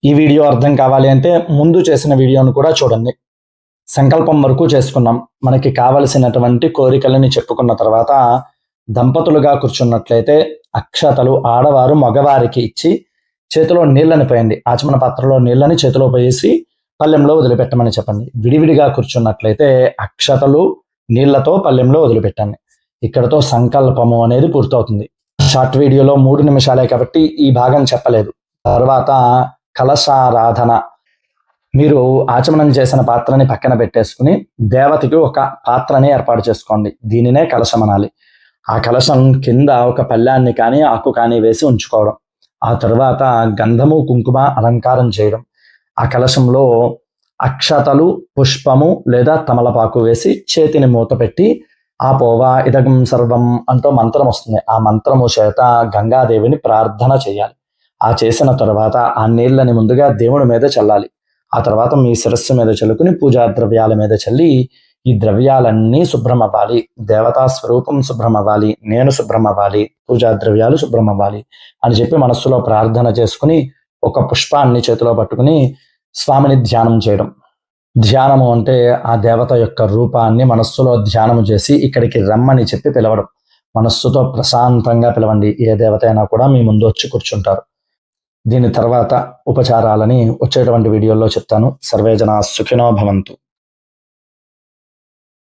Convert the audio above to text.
ఈ వీడియో అర్థం కావాలి అంటే ముందు చేసిన వీడియోను కూడా చూడండి. సంకల్పం వరకు చేసుకున్నాం. మనకి కావలసినటువంటి కోరికలని చెప్పుకున్న తర్వాత దంపతులుగా కూర్చున్నట్లయితే అక్షతలు ఆడవారు మగవారికి ఇచ్చి చేతిలో నీళ్ళని పోయండి. ఆచమన పాత్రలో నీళ్ళని చేతిలో పోయేసి పళ్ళెంలో వదిలిపెట్టమని చెప్పండి. విడివిడిగా కూర్చున్నట్లయితే అక్షతలు నీళ్లతో పళ్ళెంలో వదిలిపెట్టండి. ఇక్కడతో సంకల్పము అనేది పూర్తవుతుంది. షార్ట్ వీడియోలో 3 నిమిషాలే కాబట్టి ఈ భాగం చెప్పలేదు. తర్వాత కలశారాధన. మీరు ఆచమనం చేసిన పాత్రని పక్కన పెట్టేసుకుని దేవతకి ఒక పాత్రని ఏర్పాటు చేసుకోండి. దీనినే కలశం అనాలి. ఆ కలశం కింద ఒక పళ్ళాన్ని కానీ ఆకు కానీ వేసి ఉంచుకోవడం. ఆ తర్వాత గంధము కుంకుమ అలంకారం చేయడం. ఆ కలశంలో అక్షతలు పుష్పము లేదా తమలపాకు వేసి చేతిని మూత పెట్టి ఆపోవా ఇదగం సర్వం అంటూ మంత్రం వస్తుంది. ఆ మంత్రము చేత గంగాదేవిని ప్రార్థన చేయాలి. ఆ చేసిన తర్వాత ఆ నీళ్ళని ముందుగా దేవుడి మీద చల్లాలి. ఆ తర్వాత మీ శిరస్సు మీద చల్లుకుని పూజా ద్రవ్యాల మీద చల్లి ఈ ద్రవ్యాలన్నీ శుభ్రం అవ్వాలి. దేవతా స్వరూపం శుభ్రం అవ్వాలి, నేను శుభ్రం అవ్వాలి, పూజా ద్రవ్యాలు శుభ్రం అవ్వాలి అని చెప్పి మనస్సులో ప్రార్థన చేసుకుని ఒక పుష్పాన్ని చేతిలో పట్టుకుని స్వామిని ధ్యానం చేయడం. ధ్యానము అంటే ఆ దేవత యొక్క రూపాన్ని మనస్సులో ధ్యానము చేసి ఇక్కడికి రమ్మని చెప్పి పిలవడం. మనస్సుతో ప్రశాంతంగా పిలవండి. ఏ దేవత అయినా కూడా మీ ముందు వచ్చి కూర్చుంటారు. దీని తర్వాత ఉపచారాలని వచ్చేటువంటి వీడియోలో చెప్తాను. సర్వే జనా సుఖినో భవంతు.